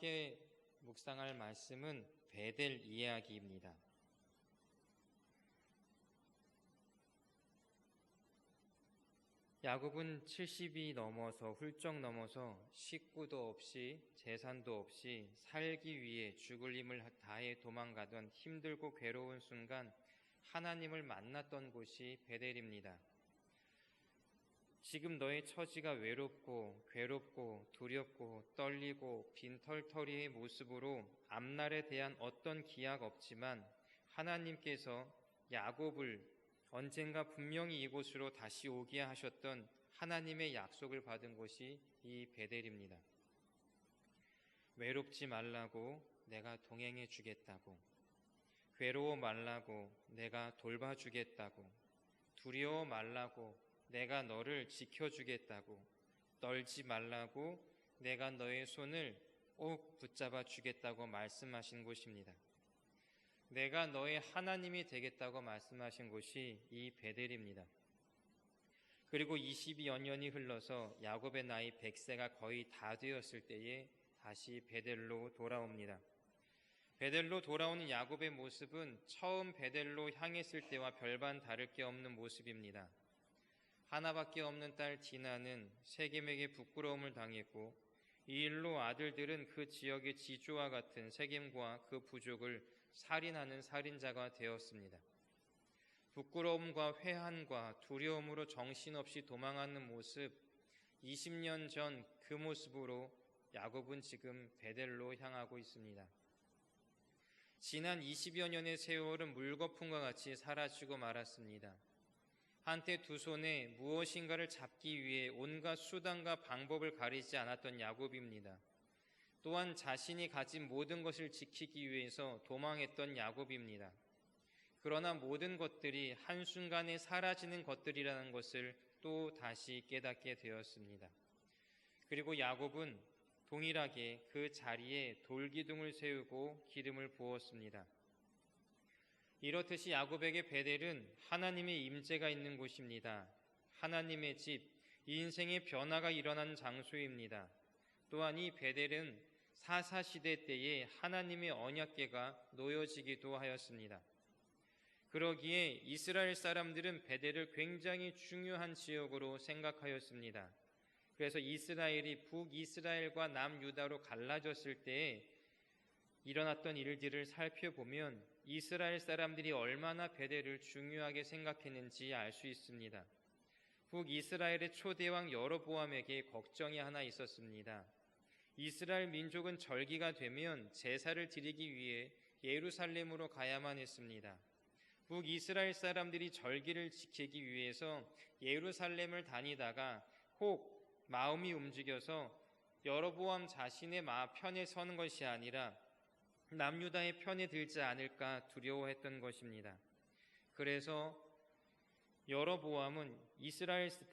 함께 묵상할 말씀은 베델 이야기입니다. 야곱은 70이 넘어서 훌쩍 넘어서 식구도 없이 재산도 없이 살기 위해 죽을 힘을 다해 도망가던 힘들고 괴로운 순간 하나님을 만났던 곳이 베델입니다. 지금 너의 처지가 외롭고 괴롭고 두렵고 떨리고 빈털터리의 모습으로 앞날에 대한 어떤 기약 없지만 하나님께서 야곱을 언젠가 분명히 이곳으로 다시 오게 하셨던 하나님의 약속을 받은 곳이 이 베델입니다. 외롭지 말라고 내가 동행해 주겠다고, 괴로워 말라고 내가 돌봐주겠다고, 두려워 말라고 내가 너를 지켜주겠다고, 떨지 말라고 내가 너의 손을 꼭 붙잡아 주겠다고 말씀하신 곳입니다. 내가 너의 하나님이 되겠다고 말씀하신 곳이 이 베델입니다. 그리고 22여 년이 흘러서 야곱의 나이 100세가 거의 다 되었을 때에 다시 베델로 돌아옵니다. 베델로 돌아오는 야곱의 모습은 처음 베델로 향했을 때와 별반 다를 게 없는 모습입니다. 하나밖에 없는 딸 디나는 세겜에게 부끄러움을 당했고 이 일로 아들들은 그 지역의 지주와 같은 세겜과 그 부족을 살인하는 살인자가 되었습니다. 부끄러움과 회한과 두려움으로 정신없이 도망하는 모습, 20년 전 그 모습으로 야곱은 지금 베델로 향하고 있습니다. 지난 20여 년의 세월은 물거품과 같이 사라지고 말았습니다. 한때 두 손에 무엇인가를 잡기 위해 온갖 수단과 방법을 가리지 않았던 야곱입니다. 또한 자신이 가진 모든 것을 지키기 위해서 도망했던 야곱입니다. 그러나 모든 것들이 한순간에 사라지는 것들이라는 것을 또 다시 깨닫게 되었습니다. 그리고 야곱은 동일하게 그 자리에 돌기둥을 세우고 기름을 부었습니다. 이렇듯이 야곱에게 베델은 하나님의 임재가 있는 곳입니다. 하나님의 집, 인생의 변화가 일어나는 장소입니다. 또한 이 베델은 사사시대 때에 하나님의 언약궤가 놓여지기도 하였습니다. 그러기에 이스라엘 사람들은 베델을 굉장히 중요한 지역으로 생각하였습니다. 그래서 이스라엘이 북이스라엘과 남유다로 갈라졌을 때에 일어났던 일들을 살펴보면 이스라엘 사람들이 얼마나 베델을 중요하게 생각했는지 알 수 있습니다. 북이스라엘의 초대왕 여로보암에게 걱정이 하나 있었습니다. 이스라엘 민족은 절기가 되면 제사를 드리기 위해 예루살렘으로 가야만 했습니다. 북이스라엘 사람들이 절기를 지키기 위해서 예루살렘을 다니다가 혹 마음이 움직여서 여로보암 자신의 편에 서는 것이 아니라 남유다의 편에 들지 않을까 두려워했던 것입니다. 그래서 여로보암은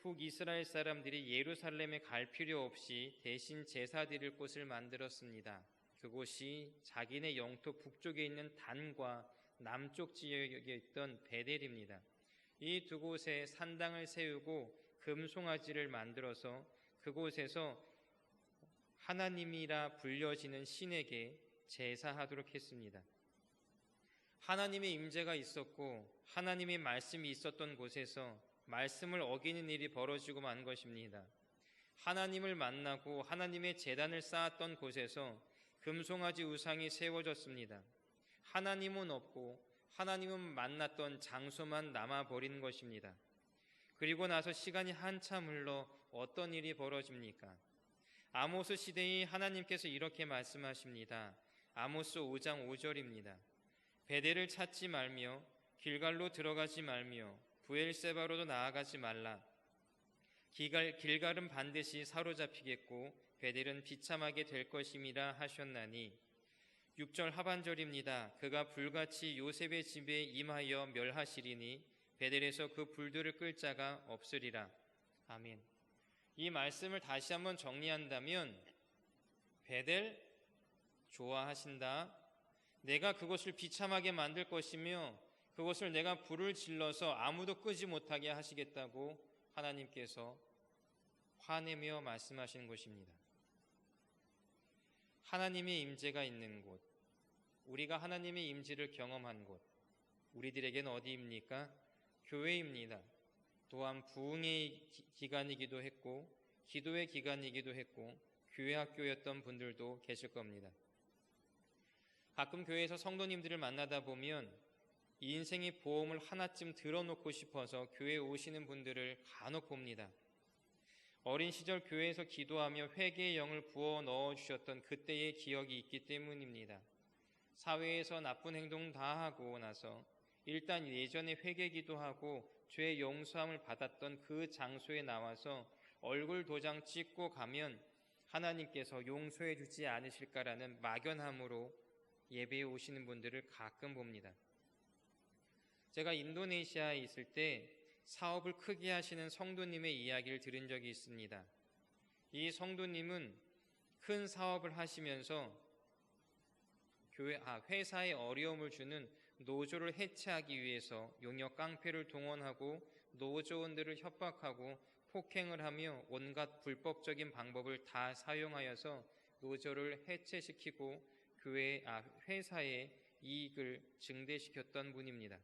북이스라엘 사람들이 예루살렘에 갈 필요 없이 대신 제사 드릴 곳을 만들었습니다. 그곳이 자기네 영토 북쪽에 있는 단과 남쪽 지역에 있던 베델입니다. 이 두 곳에 산당을 세우고 금송아지를 만들어서 그곳에서 하나님이라 불려지는 신에게 제사하도록 했습니다. 하나님의 임재가 있었고 하나님의 말씀이 있었던 곳에서 말씀을 어기는 일이 벌어지고 만 것입니다. 하나님을 만나고 하나님의 제단을 쌓았던 곳에서 금송아지 우상이 세워졌습니다. 하나님은 없고 하나님은 만났던 장소만 남아버리는 것입니다. 그리고 나서 시간이 한참 흘러 어떤 일이 벌어집니까? 아모스 시대에 하나님께서 이렇게 말씀하십니다. 아모스 5장 5절입니다. 베델을 찾지 말며 길갈로 들어가지 말며 부엘세바로도 나아가지 말라. 길갈은 반드시 사로잡히겠고 베델은 비참하게 될 것임이라 하셨나니 6절 하반절입니다. 그가 불같이 요셉의 집에 임하여 멸하시리니 베델에서 그 불들을 끌 자가 없으리라. 아멘. 이 말씀을 다시 한번 정리한다면 베델 좋아하신다. 내가 그것을 비참하게 만들 것이며 그것을 내가 불을 질러서 아무도 끄지 못하게 하시겠다고 하나님께서 화내며 말씀하신 것입니다. 하나님의 임재가 있는 곳, 우리가 하나님의 임재를 경험한 곳, 우리들에게는 어디입니까? 교회입니다. 또한 부흥의 기간이기도 했고 기도의 기간이기도 했고 교회 학교였던 분들도 계실 겁니다. 가끔 교회에서 성도님들을 만나다 보면 이 인생의 보험을 하나쯤 들어놓고 싶어서 교회에 오시는 분들을 간혹 봅니다. 어린 시절 교회에서 기도하며 회개의 영을 부어 넣어주셨던 그때의 기억이 있기 때문입니다. 사회에서 나쁜 행동 다 하고 나서 일단 예전에 회개 기도하고 죄 용서함을 받았던 그 장소에 나와서 얼굴 도장 찍고 가면 하나님께서 용서해 주지 않으실까라는 막연함으로 예배에 오시는 분들을 가끔 봅니다. 제가 인도네시아에 있을 때 사업을 크게 하시는 성도님의 이야기를 들은 적이 있습니다. 이 성도님은 큰 사업을 하시면서 회사에 어려움을 주는 노조를 해체하기 위해서 용역 깡패를 동원하고 노조원들을 협박하고 폭행을 하며 온갖 불법적인 방법을 다 사용하여서 노조를 해체시키고 회사의 이익을 증대시켰던 분입니다.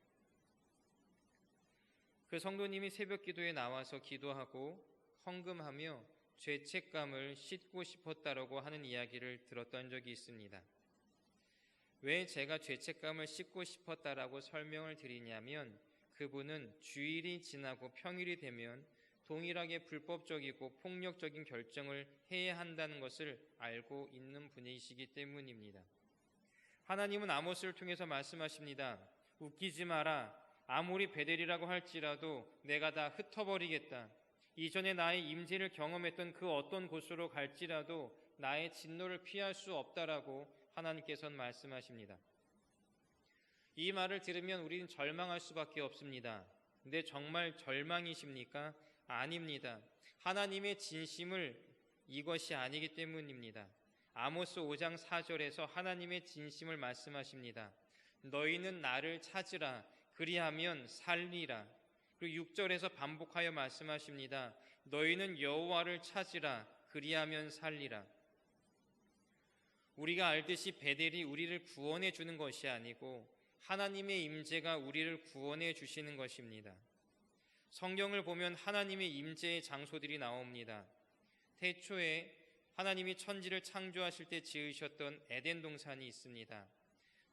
그 성도님이 새벽 기도에 나와서 기도하고 헌금하며 죄책감을 씻고 싶었다라고 하는 이야기를 들었던 적이 있습니다. 왜 제가 죄책감을 씻고 싶었다라고 설명을 드리냐면 그분은 주일이 지나고 평일이 되면 동일하게 불법적이고 폭력적인 결정을 해야 한다는 것을 알고 있는 분이시기 때문입니다. 하나님은 아모스를 통해서 말씀하십니다. 웃기지 마라. 아무리 베델이라고 할지라도 내가 다 흩어버리겠다. 이전에 나의 임재를 경험했던 그 어떤 곳으로 갈지라도 나의 진노를 피할 수 없다라고 하나님께서는 말씀하십니다. 이 말을 들으면 우리는 절망할 수밖에 없습니다. 근데 정말 절망이십니까? 아닙니다. 하나님의 진심을 이것이 아니기 때문입니다. 아모스 5장 4절에서 하나님의 진심을 말씀하십니다. 너희는 나를 찾으라. 그리하면 살리라. 그리고 6절에서 반복하여 말씀하십니다. 너희는 여호와를 찾으라. 그리하면 살리라. 우리가 알듯이 베델이 우리를 구원해 주는 것이 아니고 하나님의 임재가 우리를 구원해 주시는 것입니다. 성경을 보면 하나님의 임재의 장소들이 나옵니다. 태초에 하나님이 천지를 창조하실 때 지으셨던 에덴 동산이 있습니다.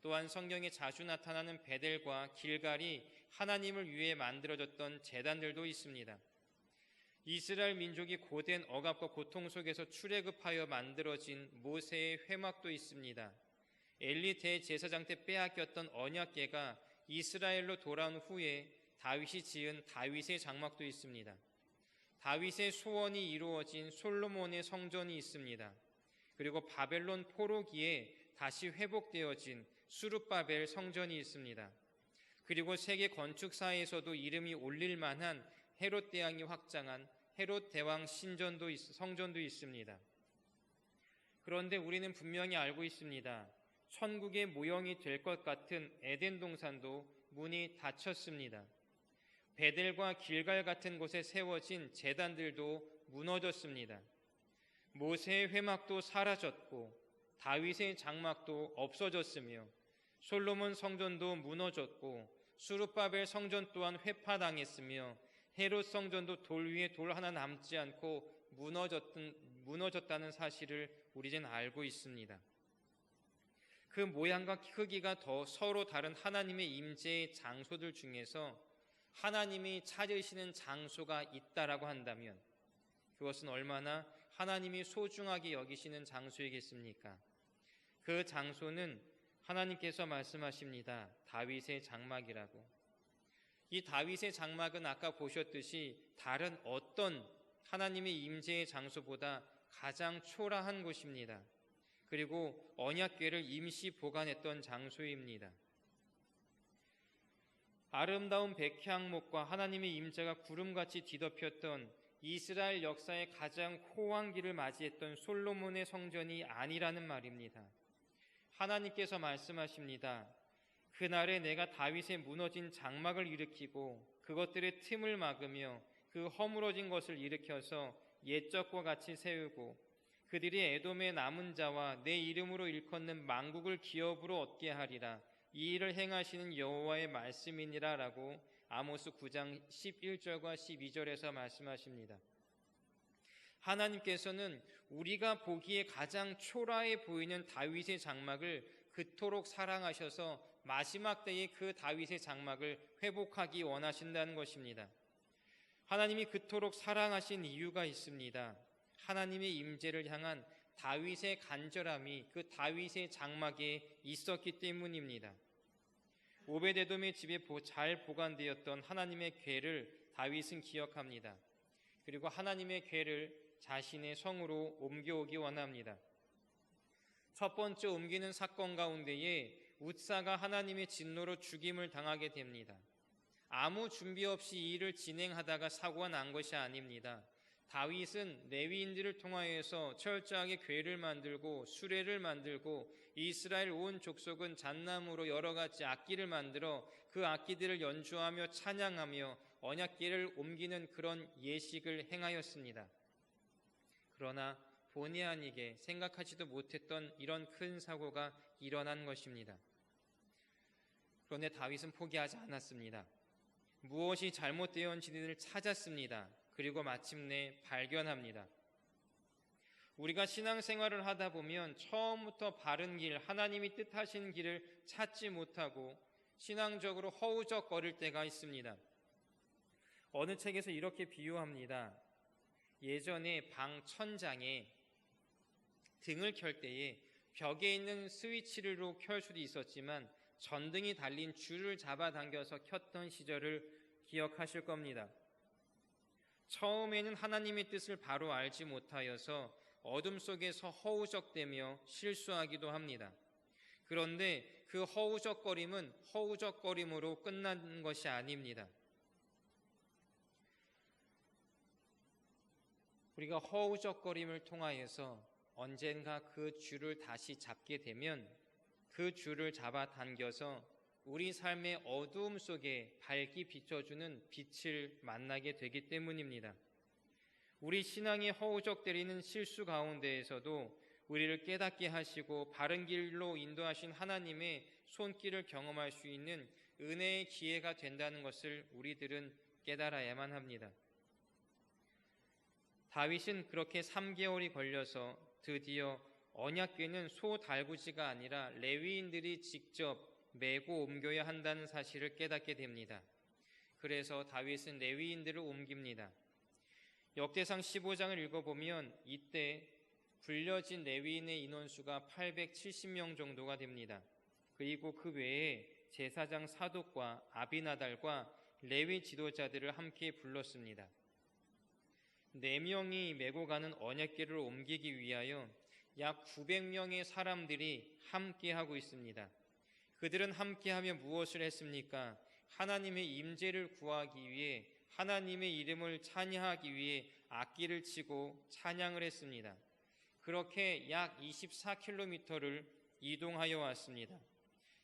또한 성경에 자주 나타나는 베델과 길갈이 하나님을 위해 만들어졌던 제단들도 있습니다. 이스라엘 민족이 고된 억압과 고통 속에서 출애굽하여 만들어진 모세의 회막도 있습니다. 엘리 대제사장 때 빼앗겼던 언약궤가 이스라엘로 돌아온 후에 다윗이 지은 다윗의 장막도 있습니다. 다윗의 소원이 이루어진 솔로몬의 성전이 있습니다. 그리고 바벨론 포로기에 다시 회복되어진 수룹바벨 성전이 있습니다. 그리고 세계 건축사에서도 이름이 올릴 만한 헤롯 대왕이 확장한 헤롯 대왕 성전도 있습니다. 그런데 우리는 분명히 알고 있습니다. 천국의 모형이 될 것 같은 에덴 동산도 문이 닫혔습니다. 베델과 길갈 같은 곳에 세워진 제단들도 무너졌습니다. 모세의 회막도 사라졌고 다윗의 장막도 없어졌으며 솔로몬 성전도 무너졌고 수룹바벨 성전 또한 회파당했으며 헤롯 성전도 돌 위에 돌 하나 남지 않고 무너졌다는 사실을 우리는 알고 있습니다. 그 모양과 크기가 더 서로 다른 하나님의 임재의 장소들 중에서 하나님이 찾으시는 장소가 있다라고 한다면 그것은 얼마나 하나님이 소중하게 여기시는 장소이겠습니까? 그 장소는 하나님께서 말씀하십니다. 다윗의 장막이라고. 이 다윗의 장막은 아까 보셨듯이 다른 어떤 하나님의 임재의 장소보다 가장 초라한 곳입니다. 그리고 언약궤를 임시 보관했던 장소입니다. 아름다운 백향목과 하나님의 임재가 구름같이 뒤덮였던 이스라엘 역사의 가장 호황기를 맞이했던 솔로몬의 성전이 아니라는 말입니다. 하나님께서 말씀하십니다. 그날에 내가 다윗의 무너진 장막을 일으키고 그것들의 틈을 막으며 그 허물어진 것을 일으켜서 옛적과 같이 세우고 그들이 에돔의 남은 자와 내 이름으로 일컫는 만국을 기업으로 얻게 하리라. 이 일을 행하시는 여호와의 말씀이니라 라고 아모스 9장 11절과 12절에서 말씀하십니다. 하나님께서는 우리가 보기에 가장 초라해 보이는 다윗의 장막을 그토록 사랑하셔서 마지막 때에 그 다윗의 장막을 회복하기 원하신다는 것입니다. 하나님이 그토록 사랑하신 이유가 있습니다. 하나님의 임재를 향한 다윗의 간절함이 그 다윗의 장막에 있었기 때문입니다. 오벳에돔의 집에 잘 보관되었던 하나님의 궤를 다윗은 기억합니다. 그리고 하나님의 궤를 자신의 성으로 옮겨오기 원합니다. 첫 번째 옮기는 사건 가운데에 웃사가 하나님의 진노로 죽임을 당하게 됩니다. 아무 준비 없이 이 일을 진행하다가 사고가 난 것이 아닙니다. 다윗은 레위인들을 통하여서 철저하게 궤를 만들고 수레를 만들고 이스라엘 온 족속은 잣나무로 여러 가지 악기를 만들어 그 악기들을 연주하며 찬양하며 언약궤를 옮기는 그런 예식을 행하였습니다. 그러나 본의 아니게 생각하지도 못했던 이런 큰 사고가 일어난 것입니다. 그런데 다윗은 포기하지 않았습니다. 무엇이 잘못되었는지를 찾았습니다. 그리고 마침내 발견합니다. 우리가 신앙생활을 하다 보면 처음부터 바른 길, 하나님이 뜻하시는 길을 찾지 못하고 신앙적으로 허우적거릴 때가 있습니다. 어느 책에서 이렇게 비유합니다. 예전에 방 천장에 등을 켤 때에 벽에 있는 스위치로 켤 수도 있었지만 전등이 달린 줄을 잡아당겨서 켰던 시절을 기억하실 겁니다. 처음에는 하나님의 뜻을 바로 알지 못하여서 어둠 속에서 허우적대며 실수하기도 합니다. 그런데 그 허우적거림은 허우적거림으로 끝난 것이 아닙니다. 우리가 허우적거림을 통하여서 언젠가 그 줄을 다시 잡게 되면 그 줄을 잡아당겨서 우리 삶의 어두움 속에 밝게 비춰주는 빛을 만나게 되기 때문입니다. 우리 신앙이 허우적거리는 실수 가운데에서도 우리를 깨닫게 하시고 바른 길로 인도하신 하나님의 손길을 경험할 수 있는 은혜의 기회가 된다는 것을 우리들은 깨달아야만 합니다. 다윗은 그렇게 3개월이 걸려서 드디어 언약궤는 소달구지가 아니라 레위인들이 직접 메고 옮겨야 한다는 사실을 깨닫게 됩니다. 그래서 다윗은 레위인들을 옮깁니다. 역대상 15장을 읽어보면 이때 불려진 레위인의 인원수가 870명 정도가 됩니다. 그리고 그 외에 제사장 사독과 아비나달과 레위 지도자들을 함께 불렀습니다. 4명이 메고 가는 언약궤를 옮기기 위하여 약 900명의 사람들이 함께하고 있습니다. 그들은 함께하며 무엇을 했습니까? 하나님의 임재를 구하기 위해 하나님의 이름을 찬양하기 위해 악기를 치고 찬양을 했습니다. 그렇게 약 24km를 이동하여 왔습니다.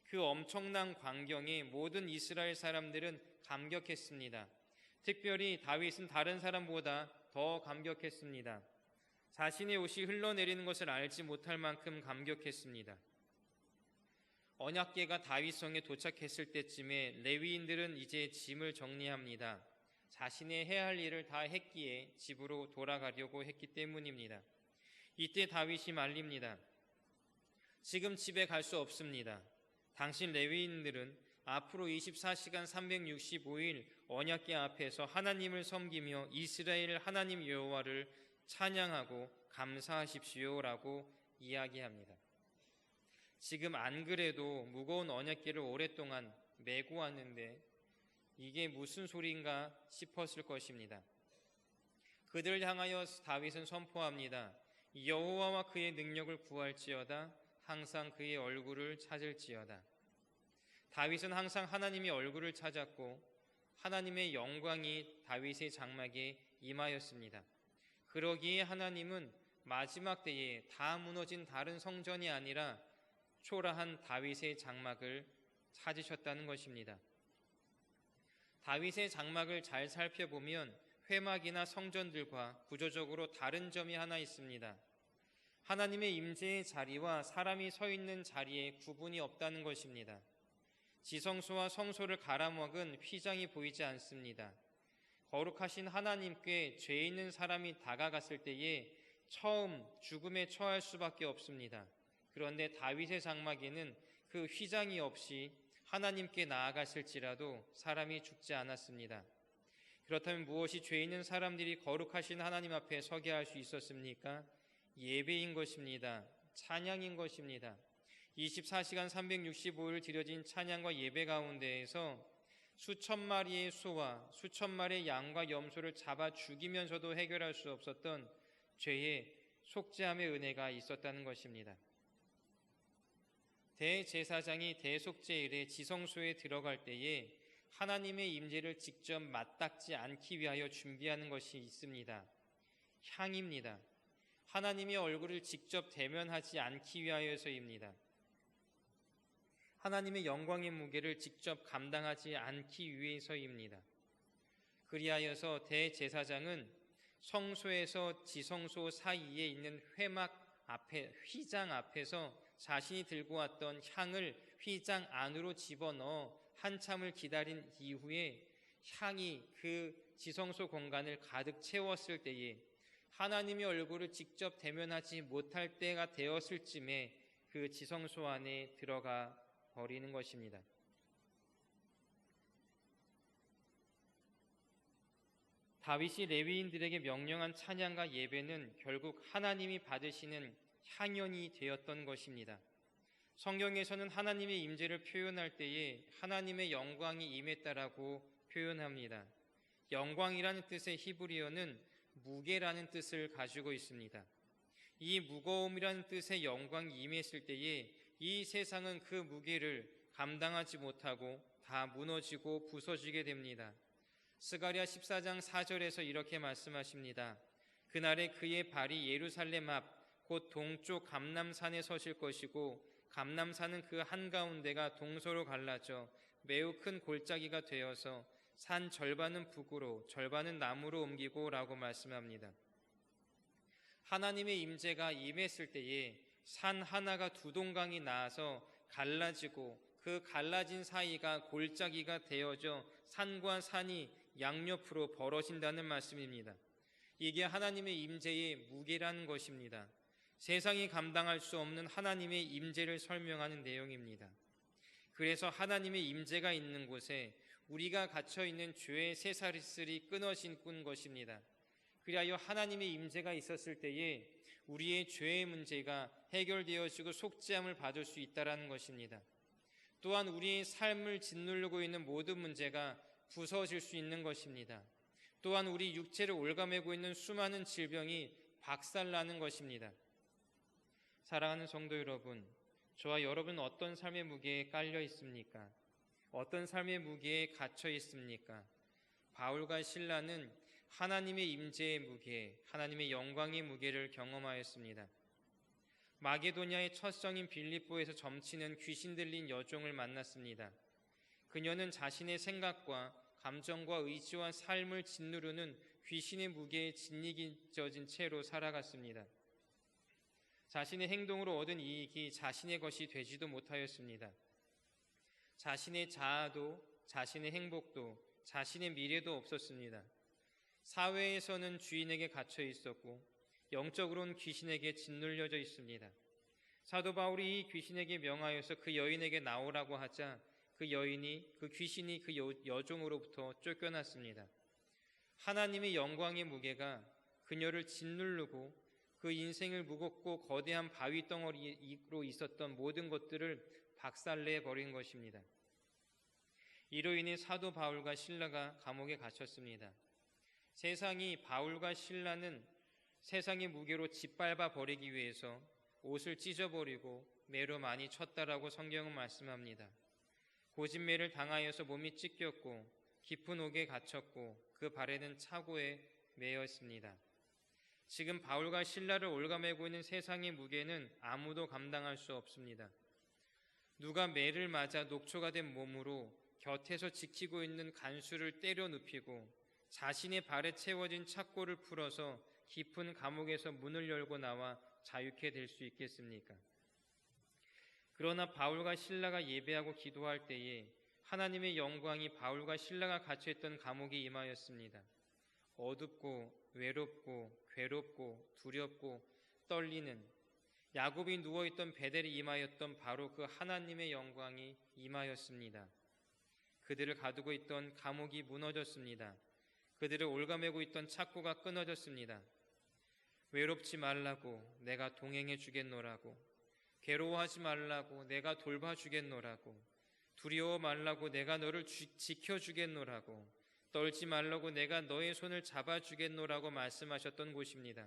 그 엄청난 광경에 모든 이스라엘 사람들은 감격했습니다. 특별히 다윗은 다른 사람보다 더 감격했습니다. 자신의 옷이 흘러내리는 것을 알지 못할 만큼 감격했습니다. 언약궤가 다윗성에 도착했을 때쯤에 레위인들은 이제 짐을 정리합니다. 자신의 해야 할 일을 다 했기에 집으로 돌아가려고 했기 때문입니다. 이때 다윗이 말립니다. 지금 집에 갈 수 없습니다. 당신 레위인들은 앞으로 24시간 365일 언약궤 앞에서 하나님을 섬기며 이스라엘 하나님 여호와를 찬양하고 감사하십시오라고 이야기합니다. 지금 안 그래도 무거운 언약궤를 오랫동안 메고 왔는데 이게 무슨 소리인가 싶었을 것입니다. 그들을 향하여 다윗은 선포합니다. 여호와와 그의 능력을 구할지어다. 항상 그의 얼굴을 찾을지어다. 다윗은 항상 하나님의 얼굴을 찾았고 하나님의 영광이 다윗의 장막에 임하였습니다. 그러기에 하나님은 마지막 때에 다 무너진 다른 성전이 아니라 초라한 다윗의 장막을 찾으셨다는 것입니다. 다윗의 장막을 잘 살펴보면 회막이나 성전들과 구조적으로 다른 점이 하나 있습니다. 하나님의 임재의 자리와 사람이 서 있는 자리에 구분이 없다는 것입니다. 지성소와 성소를 갈아먹은 휘장이 보이지 않습니다. 거룩하신 하나님께 죄 있는 사람이 다가갔을 때에 처음 죽음에 처할 수밖에 없습니다. 그런데 다윗의 장막에는 그 휘장이 없이 하나님께 나아갔을지라도 사람이 죽지 않았습니다. 그렇다면 무엇이 죄 있는 사람들이 거룩하신 하나님 앞에 서게 할 수 있었습니까? 예배인 것입니다. 찬양인 것입니다. 24시간 365일 드려진 찬양과 예배 가운데에서 수천 마리의 소와 수천 마리의 양과 염소를 잡아 죽이면서도 해결할 수 없었던 죄의 속죄함의 은혜가 있었다는 것입니다. 대제사장이 대속죄일에 지성소에 들어갈 때에 하나님의 임재를 직접 맞닥지 않기 위하여 준비하는 것이 있습니다. 향입니다. 하나님의 얼굴을 직접 대면하지 않기 위하여서입니다. 하나님의 영광의 무게를 직접 감당하지 않기 위해서입니다. 그리하여서 대제사장은 성소에서 지성소 사이에 있는 회막 앞에, 휘장 앞에서 자신이 들고 왔던 향을 휘장 안으로 집어넣어 한참을 기다린 이후에 향이 그 지성소 공간을 가득 채웠을 때에 하나님의 얼굴을 직접 대면하지 못할 때가 되었을 쯤에 그 지성소 안에 들어가 버리는 것입니다. 다윗이 레위인들에게 명령한 찬양과 예배는 결국 하나님이 받으시는 향연이 되었던 것입니다. 성경에서는 하나님의 임재를 표현할 때에 하나님의 영광이 임했다라고 표현합니다. 영광이라는 뜻의 히브리어는 무게라는 뜻을 가지고 있습니다. 이 무거움이라는 뜻의 영광이 임했을 때에 이 세상은 그 무게를 감당하지 못하고 다 무너지고 부서지게 됩니다. 스가랴 14장 4절에서 이렇게 말씀하십니다. 그날에 그의 발이 예루살렘 앞 곧 동쪽 감람산에 서실 것이고 감람산은 그 한가운데가 동서로 갈라져 매우 큰 골짜기가 되어서 산 절반은 북으로 절반은 남으로 옮기고 라고 말씀합니다. 하나님의 임재가 임했을 때에 산 하나가 두 동강이 나와서 갈라지고 그 갈라진 사이가 골짜기가 되어져 산과 산이 양옆으로 벌어진다는 말씀입니다. 이게 하나님의 임재의 무게라는 것입니다. 세상이 감당할 수 없는 하나님의 임재를 설명하는 내용입니다. 그래서 하나님의 임재가 있는 곳에 우리가 갇혀있는 죄의 새사슬이 끊어진 것입니다. 그리하여 하나님의 임재가 있었을 때에 우리의 죄의 문제가 해결되어지고 속죄함을 받을 수 있다는 것입니다. 또한 우리의 삶을 짓누르고 있는 모든 문제가 부서질 수 있는 것입니다. 또한 우리 육체를 올가매고 있는 수많은 질병이 박살나는 것입니다. 사랑하는 성도 여러분, 저와 여러분은 어떤 삶의 무게에 깔려 있습니까? 어떤 삶의 무게에 갇혀 있습니까? 바울과 실라는 하나님의 임재의 무게, 하나님의 영광의 무게를 경험하였습니다. 마게도냐의 첫 성인 빌립보에서 점치는 귀신 들린 여종을 만났습니다. 그녀는 자신의 생각과 감정과 의지와 삶을 짓누르는 귀신의 무게에 짓이겨진 채로 살아갔습니다. 자신의 행동으로 얻은 이익이 자신의 것이 되지도 못하였습니다. 자신의 자아도, 자신의 행복도, 자신의 미래도 없었습니다. 사회에서는 주인에게 갇혀 있었고 영적으로는 귀신에게 짓눌려져 있습니다. 사도 바울이 이 귀신에게 명하여서 그 여인에게 나오라고 하자 그 귀신이 그 여종으로부터 쫓겨났습니다. 하나님의 영광의 무게가 그녀를 짓누르고 그 인생을 무겁고 거대한 바위 덩어리로 있었던 모든 것들을 박살내 버린 것입니다. 이로 인해 사도 바울과 실라가 감옥에 갇혔습니다. 세상이 바울과 실라는 세상의 무게로 짓밟아 버리기 위해서 옷을 찢어버리고 매로 많이 쳤다라고 성경은 말씀합니다. 고진매를 당하여서 몸이 찢겼고 깊은 옥에 갇혔고 그 발에는 차고에 매였습니다. 지금 바울과 실라를 올가매고 있는 세상의 무게는 아무도 감당할 수 없습니다. 누가 매를 맞아 녹초가 된 몸으로 곁에서 지키고 있는 간수를 때려 눕히고 자신의 발에 채워진 착고를 풀어서 깊은 감옥에서 문을 열고 나와 자유케 될 수 있겠습니까? 그러나 바울과 실라가 예배하고 기도할 때에 하나님의 영광이 바울과 실라가 갇혀있던 감옥에 임하였습니다. 어둡고 외롭고 괴롭고 두렵고 떨리는 야곱이 누워있던 베델에 임하였던 바로 그 하나님의 영광이 임하였습니다. 그들을 가두고 있던 감옥이 무너졌습니다. 그들을 올가매고 있던 착고가 끊어졌습니다. 외롭지 말라고 내가 동행해 주겠노라고, 괴로워하지 말라고 내가 돌봐주겠노라고, 두려워 말라고 내가 너를 지켜주겠노라고, 떨지 말라고 내가 너의 손을 잡아주겠노라고 말씀하셨던 곳입니다.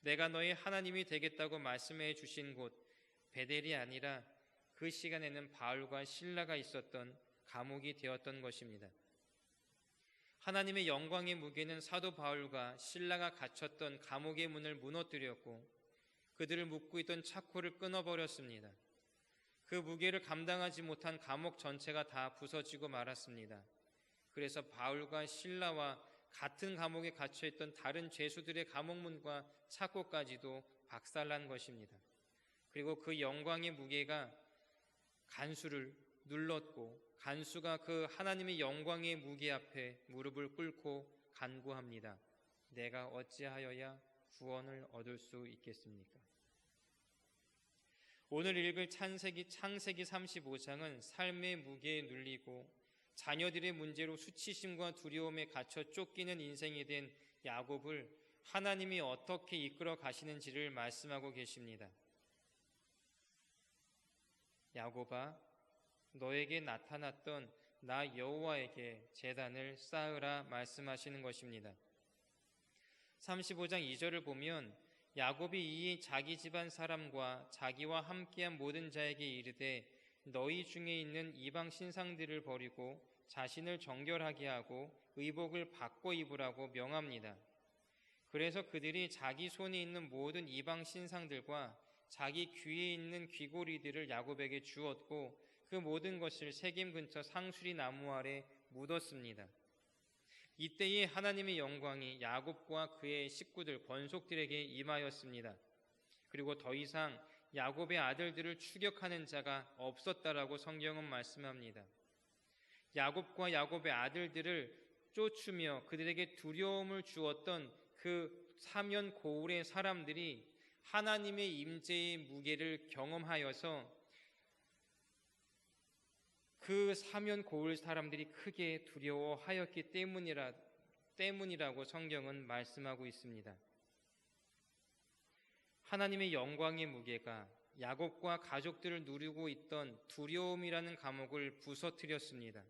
내가 너의 하나님이 되겠다고 말씀해 주신 곳 베델이 아니라 그 시간에는 바울과 실라가 있었던 감옥이 되었던 것입니다. 하나님의 영광의 무게는 사도 바울과 실라가 갇혔던 감옥의 문을 무너뜨렸고 그들을 묶고 있던 착고를 끊어버렸습니다. 그 무게를 감당하지 못한 감옥 전체가 다 부서지고 말았습니다. 그래서 바울과 실라와 같은 감옥에 갇혀있던 다른 죄수들의 감옥문과 착고까지도 박살난 것입니다. 그리고 그 영광의 무게가 간수를 눌렀고 간수가 그 하나님의 영광의 무게 앞에 무릎을 꿇고 간구합니다. 내가 어찌하여야 구원을 얻을 수 있겠습니까? 오늘 읽을 창세기 35장은 삶의 무게에 눌리고 자녀들의 문제로 수치심과 두려움에 갇혀 쫓기는 인생이 된 야곱을 하나님이 어떻게 이끌어 가시는지를 말씀하고 계십니다. 야곱아, 너에게 나타났던 나 여호와에게 제단을 쌓으라 말씀하시는 것입니다. 35장 2절을 보면 야곱이 이 자기 집안 사람과 자기와 함께한 모든 자에게 이르되 너희 중에 있는 이방 신상들을 버리고 자신을 정결하게 하고 의복을 바꿔 입으라고 명합니다. 그래서 그들이 자기 손에 있는 모든 이방 신상들과 자기 귀에 있는 귀고리들을 야곱에게 주었고 그 모든 것을 세겜 근처 상수리 나무 아래 묻었습니다. 이때에 하나님의 영광이 야곱과 그의 식구들 권속들에게 임하였습니다. 그리고 더 이상 야곱의 아들들을 추격하는 자가 없었다라고 성경은 말씀합니다. 야곱과 야곱의 아들들을 쫓으며 그들에게 두려움을 주었던 그 사면 고울의 사람들이 하나님의 임재의 무게를 경험하여서 그 사면 고울 사람들이 크게 두려워하였기 때문이라고 성경은 말씀하고 있습니다. 하나님의 영광의 무게가 야곱과 가족들을 누리고 있던 두려움이라는 감옥을 부서뜨렸습니다.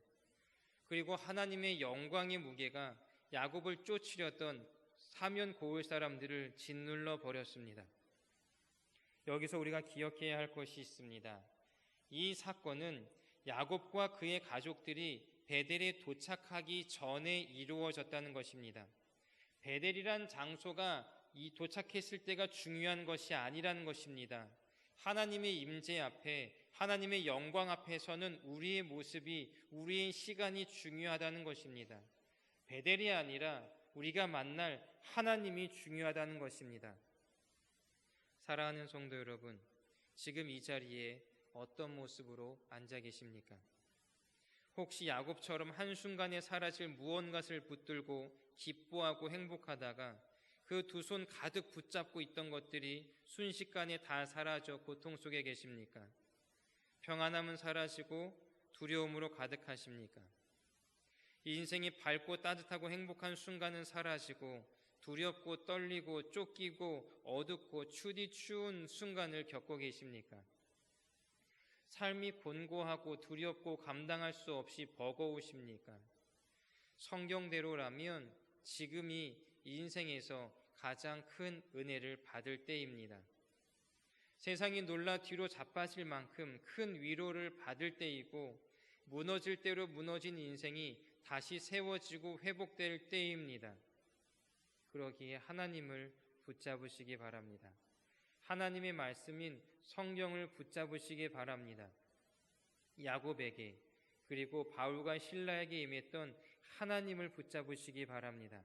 그리고 하나님의 영광의 무게가 야곱을 쫓으려던 사면 고울 사람들을 짓눌러 버렸습니다. 여기서 우리가 기억해야 할 것이 있습니다. 이 사건은 야곱과 그의 가족들이 베델에 도착하기 전에 이루어졌다는 것입니다. 베델이란 장소가 도착했을 때가 중요한 것이 아니라는 것입니다. 하나님의 임재 앞에, 하나님의 영광 앞에서는 우리의 모습이, 우리의 시간이 중요하다는 것입니다. 베델이 아니라 우리가 만날 하나님이 중요하다는 것입니다. 사랑하는 성도 여러분, 지금 이 자리에 어떤 모습으로 앉아 계십니까? 혹시 야곱처럼 한순간에 사라질 무언가를 붙들고 기뻐하고 행복하다가 그 두 손 가득 붙잡고 있던 것들이 순식간에 다 사라져 고통 속에 계십니까? 평안함은 사라지고 두려움으로 가득하십니까? 이 인생이 밝고 따뜻하고 행복한 순간은 사라지고 두렵고 떨리고 쫓기고 어둡고 추운 순간을 겪고 계십니까? 삶이 곤고하고 두렵고 감당할 수 없이 버거우십니까? 성경대로라면 지금이 인생에서 가장 큰 은혜를 받을 때입니다. 세상이 놀라 뒤로 자빠질 만큼 큰 위로를 받을 때이고 무너질 대로 무너진 인생이 다시 세워지고 회복될 때입니다. 그러기에 하나님을 붙잡으시기 바랍니다. 하나님의 말씀인 성경을 붙잡으시기 바랍니다. 야곱에게 그리고 바울과 실라에게 임했던 하나님을 붙잡으시기 바랍니다.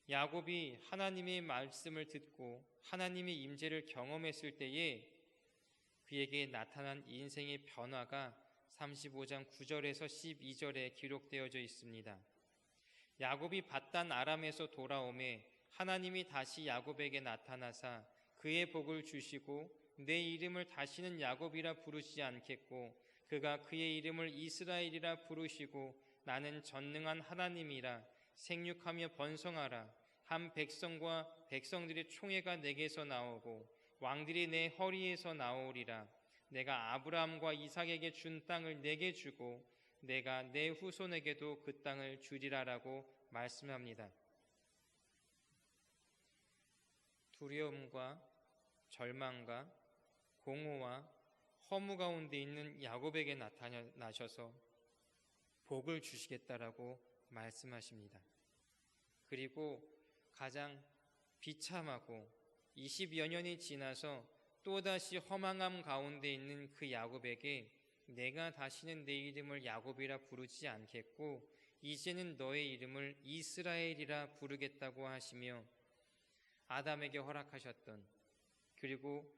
야곱이 하나님의 말씀을 듣고 하나님의 임재를 경험했을 때에 그에게 나타난 인생의 변화가 35장 9절에서 12절에 기록되어져 있습니다. 야곱이 밧단 아람에서 돌아오매 하나님이 다시 야곱에게 나타나사 그의 복을 주시고 내 이름을 다시는 야곱이라 부르시지 않겠고 그가 그의 이름을 이스라엘이라 부르시고 나는 전능한 하나님이라 생육하며 번성하라 한 백성과 백성들의 총회가 내게서 나오고 왕들이 내 허리에서 나오리라 내가 아브라함과 이삭에게 준 땅을 내게 주고 내가 내 후손에게도 그 땅을 주리라라고 말씀합니다. 두려움과 절망과 공허와 허무 가운데 있는 야곱에게 나타나셔서 복을 주시겠다라고 말씀하십니다. 그리고 가장 비참하고 20여 년이 지나서 또다시 허망함 가운데 있는 그 야곱에게 내가 다시는 내 이름을 야곱이라 부르지 않겠고 이제는 너의 이름을 이스라엘이라 부르겠다고 하시며 아담에게 허락하셨던 그리고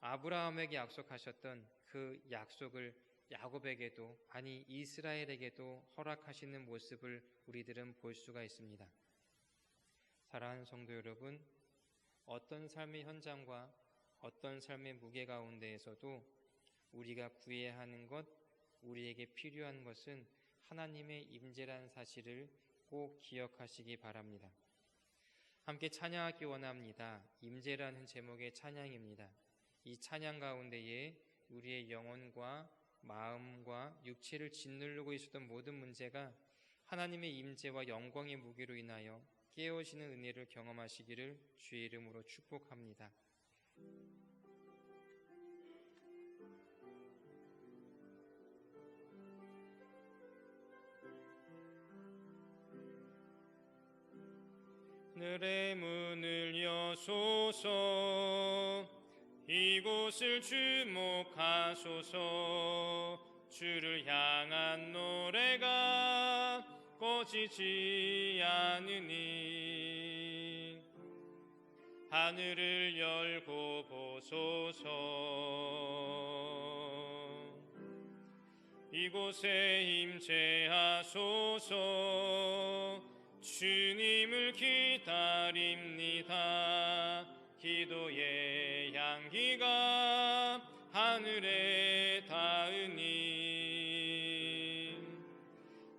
아브라함에게 약속하셨던 그 약속을 야곱에게도 아니 이스라엘에게도 허락하시는 모습을 우리들은 볼 수가 있습니다. 사랑하는 성도 여러분, 어떤 삶의 현장과 어떤 삶의 무게 가운데에서도 우리가 구해야 하는 것, 우리에게 필요한 것은 하나님의 임재라는 사실을 꼭 기억하시기 바랍니다. 함께 찬양하기 원합니다. 임재라는 제목의 찬양입니다. 이 찬양 가운데에 우리의 영혼과 마음과 육체를 짓누르고 있었던 모든 문제가 하나님의 임재와 영광의 무게로 인하여 깨어지는 은혜를 경험하시기를 주의 이름으로 축복합니다. 하늘의 문을 여소서 이곳을 주목하소서 주를 향한 노래가 꺼지지 않으니 하늘을 열고 보소서 이곳에 임재하소서 주님을 기다립니다. 기도의 향기가 하늘에 닿으니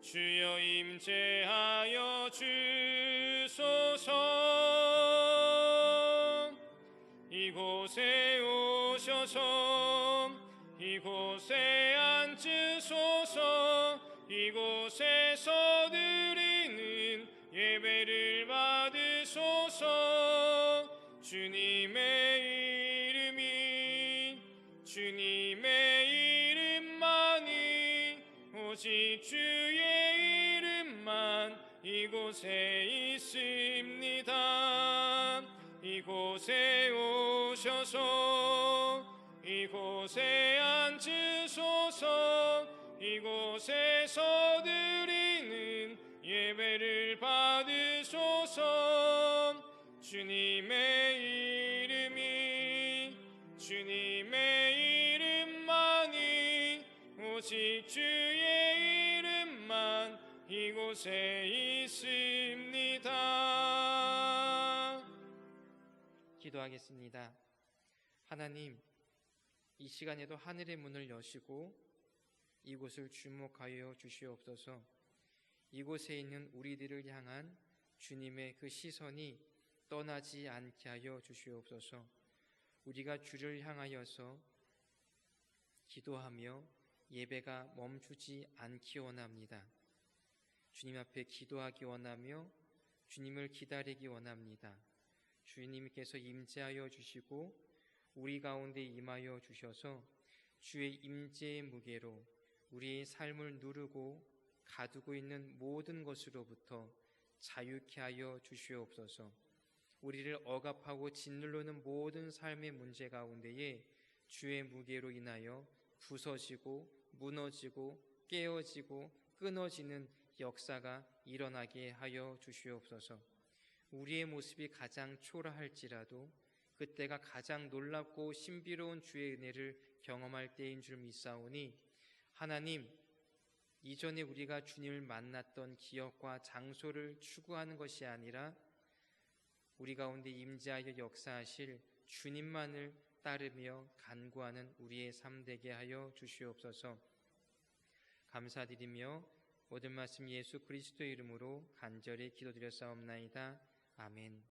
주여 임재하여 주소서 이곳에 오셔서 이곳에 앉으소서 이곳에서 드리는 예배를 받으소서 주님의 이름만이 오직 주의 이름만 이곳에 있습니다. 이곳에 오셔서 이곳에 앉으소서 이곳에서 드리는 예배를 받으소서 주님의 이름만이 오직 주의 이름만 이곳에 있습니다. 기도하겠습니다. 하나님, 이 시간에도 하늘의 문을 여시고 이곳을 주목하여 주시옵소서. 이곳에 있는 우리들을 향한 주님의 그 시선이 떠나지 않게 하여 주시옵소서. 우리가 주를 향하여서 기도하며 예배가 멈추지 않기 원합니다. 주님 앞에 기도하기 원하며 주님을 기다리기 원합니다. 주님께서 임재하여 주시고 우리 가운데 임하여 주셔서 주의 임재의 무게로 우리의 삶을 누르고 가두고 있는 모든 것으로부터 자유케 하여 주시옵소서. 우리를 억압하고 짓누르는 모든 삶의 문제 가운데에 주의 무게로 인하여 부서지고 무너지고 깨어지고 끊어지는 역사가 일어나게 하여 주시옵소서. 우리의 모습이 가장 초라할지라도 그때가 가장 놀랍고 신비로운 주의 은혜를 경험할 때인 줄 믿사오니 하나님, 이전에 우리가 주님을 만났던 기억과 장소를 추구하는 것이 아니라 우리 가운데 임재하여 역사하실 주님만을 따르며 간구하는 우리의 삶 되게 하여 주시옵소서. 감사드리며 모든 말씀 예수 그리스도의 이름으로 간절히 기도드렸사옵나이다. 아멘.